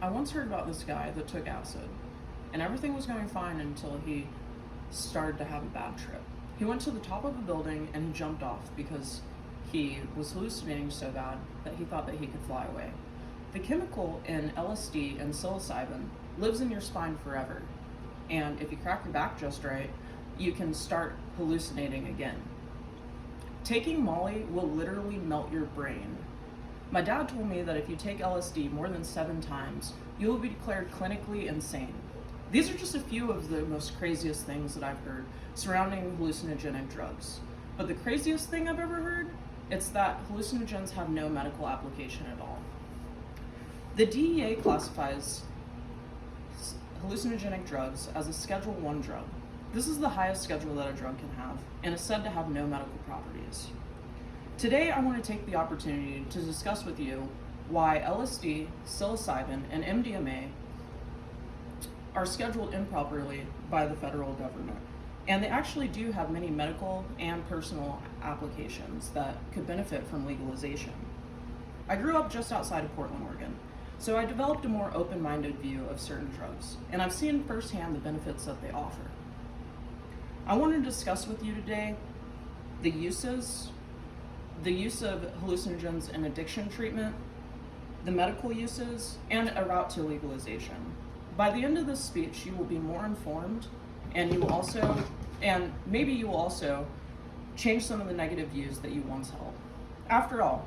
I once heard about this guy that took acid, and everything was going fine until he started to have a bad trip. He went to the top of a building and he jumped off because he was hallucinating so bad that he thought that he could fly away. The chemical in LSD and psilocybin lives in your spine forever, and if you crack your back just right, you can start hallucinating again. Taking Molly will literally melt your brain. My dad told me that if you take LSD more than 7 times, you will be declared clinically insane. These are just a few of the most craziest things that I've heard surrounding hallucinogenic drugs. But the craziest thing I've ever heard, it's that hallucinogens have no medical application at all. The DEA classifies hallucinogenic drugs as a Schedule 1 drug. This is the highest schedule that a drug can have, and is said to have no medical properties. Today, I want to take the opportunity to discuss with you why LSD, psilocybin, and MDMA are scheduled improperly by the federal government. And they actually do have many medical and personal applications that could benefit from legalization. I grew up just outside of Portland, Oregon, so I developed a more open-minded view of certain drugs, and I've seen firsthand the benefits that they offer. I want to discuss with you today the use of hallucinogens in addiction treatment, the medical uses, and a route to legalization. By the end of this speech, you will be more informed, and maybe you will also change some of the negative views that you once held. After all,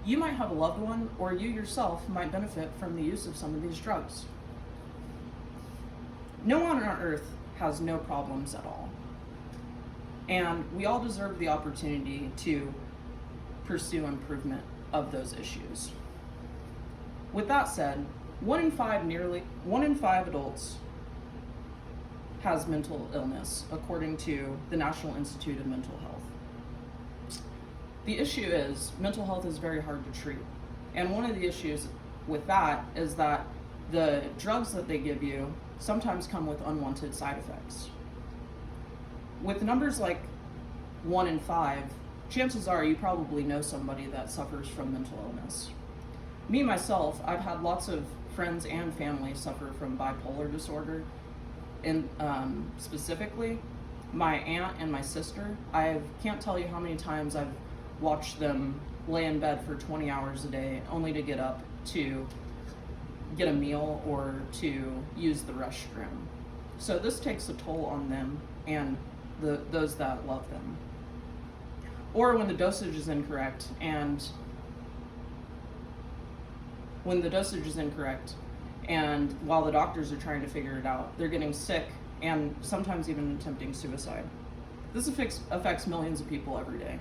you might have a loved one, or you yourself might benefit from the use of some of these drugs. No one on earth has no problems at all, and we all deserve the opportunity to pursue improvement of those issues. With that said, 1 in 5 adults has mental illness, according to the National Institute of Mental Health. The issue is, mental health is very hard to treat. And one of the issues with that is that the drugs that they give you sometimes come with unwanted side effects. With numbers like 1 in 5, chances are you probably know somebody that suffers from mental illness. Me, myself, I've had lots of friends and family suffer from bipolar disorder. And specifically, my aunt and my sister, I can't tell you how many times I've watched them lay in bed for 20 hours a day only to get up to get a meal or to use the restroom. So this takes a toll on them and those that love them. Or when the dosage is incorrect, and while the doctors are trying to figure it out, they're getting sick and sometimes even attempting suicide. This affects millions of people every day.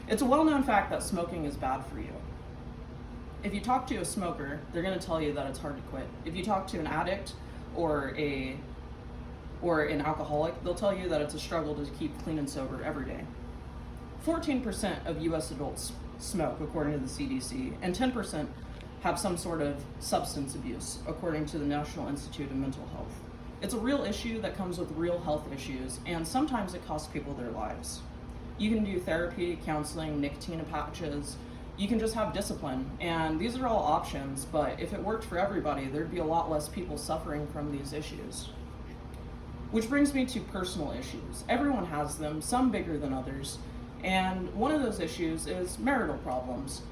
It's a well-known fact that smoking is bad for you. If you talk to a smoker, they're going to tell you that it's hard to quit. If you talk to an addict or an alcoholic, they'll tell you that it's a struggle to keep clean and sober every day. 14% of US adults smoke, according to the CDC, and 10% have some sort of substance abuse, according to the National Institute of Mental Health. It's a real issue that comes with real health issues, and sometimes it costs people their lives. You can do therapy, counseling, nicotine patches, you can just have discipline, and these are all options, but if it worked for everybody, there'd be a lot less people suffering from these issues. Which brings me to personal issues. Everyone has them, some bigger than others, and one of those issues is marital problems.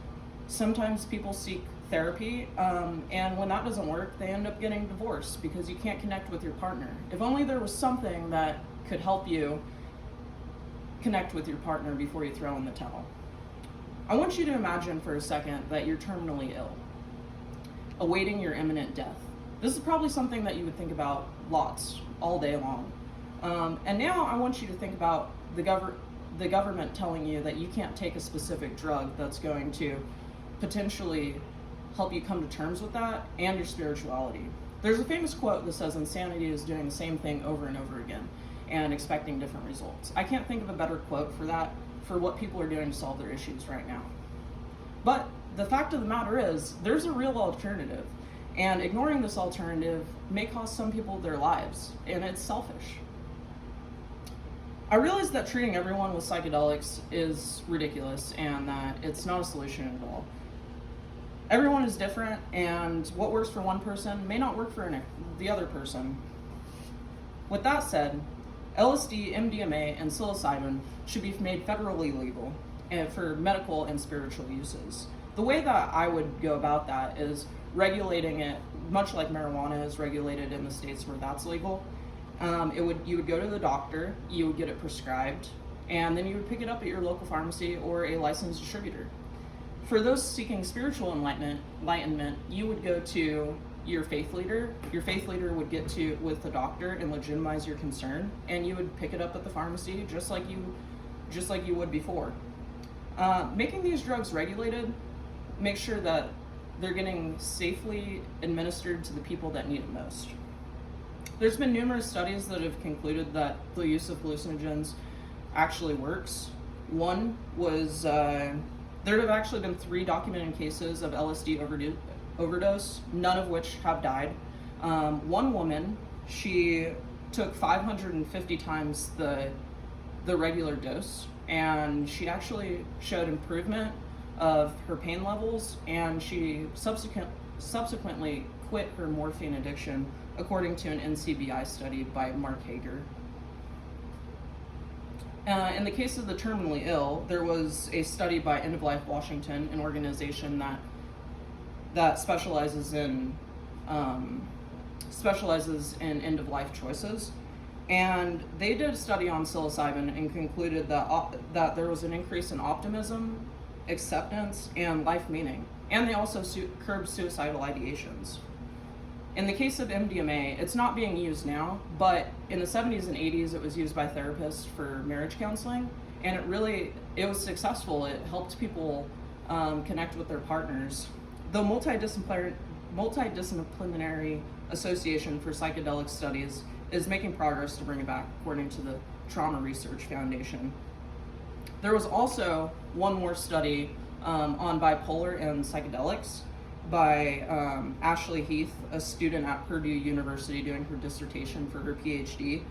Sometimes people seek therapy, and when that doesn't work, they end up getting divorced because you can't connect with your partner. If only there was something that could help you connect with your partner before you throw in the towel. I want you to imagine for a second that you're terminally ill, awaiting your imminent death. This is probably something that you would think about lots, all day long. And now I want you to think about the government telling you that you can't take a specific drug that's going to potentially help you come to terms with that and your spirituality. There's a famous quote that says insanity is doing the same thing over and over again and expecting different results. I can't think of a better quote for that, for what people are doing to solve their issues right now. But the fact of the matter is, there's a real alternative, and ignoring this alternative may cost some people their lives, and it's selfish. I realize that treating everyone with psychedelics is ridiculous and that it's not a solution at all. Everyone is different, and what works for one person may not work for the other person. With that said, LSD, MDMA, and psilocybin should be made federally legal for medical and spiritual uses. The way that I would go about that is regulating it, much like marijuana is regulated in the states where that's legal. You would go to the doctor, you would get it prescribed, and then you would pick it up at your local pharmacy or a licensed distributor. For those seeking spiritual enlightenment, you would go to your faith leader. Your faith leader would get to with the doctor and legitimize your concern, and you would pick it up at the pharmacy just like you would before. Making these drugs regulated, make sure that they're getting safely administered to the people that need it most. There's been numerous studies that have concluded that the use of hallucinogens actually works. One was, there have actually been 3 documented cases of LSD overdose, none of which have died. One woman, she took 550 times the regular dose, and she actually showed improvement of her pain levels, and she subsequently quit her morphine addiction, according to an NCBI study by Mark Hager. In the case of the terminally ill, there was a study by End of Life Washington, an organization that specializes in end of life choices, and they did a study on psilocybin and concluded that there was an increase in optimism, acceptance, and life meaning, and they also curbed suicidal ideations. In the case of MDMA, it's not being used now, but in the 70s and 80s, it was used by therapists for marriage counseling, and it was successful. It helped people connect with their partners. The Multidisciplinary Association for Psychedelic Studies is making progress to bring it back, according to the Trauma Research Foundation. There was also one more study on bipolar and psychedelics by Ashley Heath, a student at Purdue University doing her dissertation for her PhD.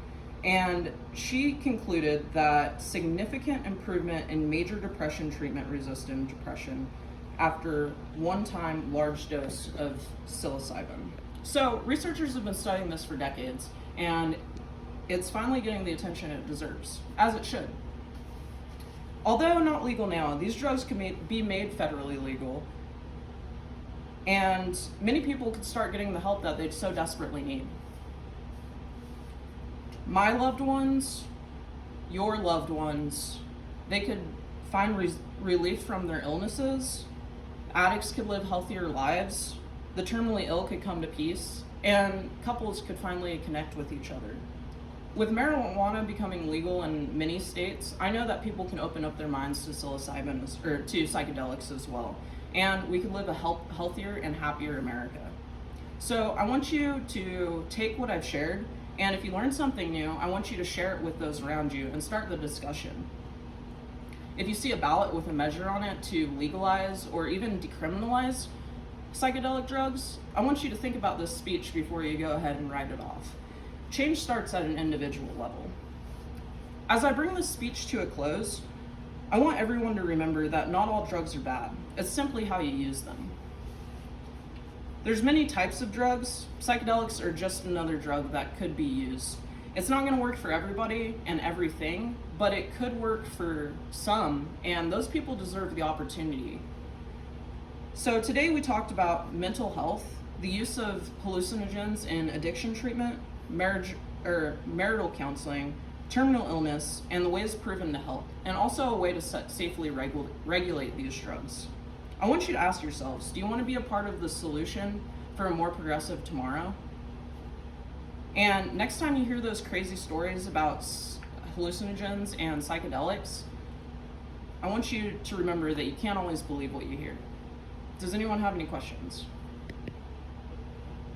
And she concluded that significant improvement in major depression treatment-resistant depression after one-time large dose of psilocybin. So researchers have been studying this for decades, and it's finally getting the attention it deserves, as it should. Although not legal now, these drugs can be made federally legal, and many people could start getting the help that they so desperately need. My loved ones, your loved ones, they could find relief from their illnesses, addicts could live healthier lives, the terminally ill could come to peace, and couples could finally connect with each other. With marijuana becoming legal in many states, I know that people can open up their minds to psilocybin or to psychedelics as well, and we can live a healthier and happier America. So I want you to take what I've shared, and if you learn something new, I want you to share it with those around you and start the discussion. If you see a ballot with a measure on it to legalize or even decriminalize psychedelic drugs, I want you to think about this speech before you go ahead and write it off. Change starts at an individual level. As I bring this speech to a close, I want everyone to remember that not all drugs are bad. It's simply how you use them. There's many types of drugs. Psychedelics are just another drug that could be used. It's not going to work for everybody and everything, but it could work for some, and those people deserve the opportunity. So today we talked about mental health, the use of hallucinogens in addiction treatment, marital counseling, terminal illness, and the ways proven to help, and also a way to safely regulate these drugs. I want you to ask yourselves, do you want to be a part of the solution for a more progressive tomorrow? And next time you hear those crazy stories about hallucinogens and psychedelics, I want you to remember that you can't always believe what you hear. Does anyone have any questions?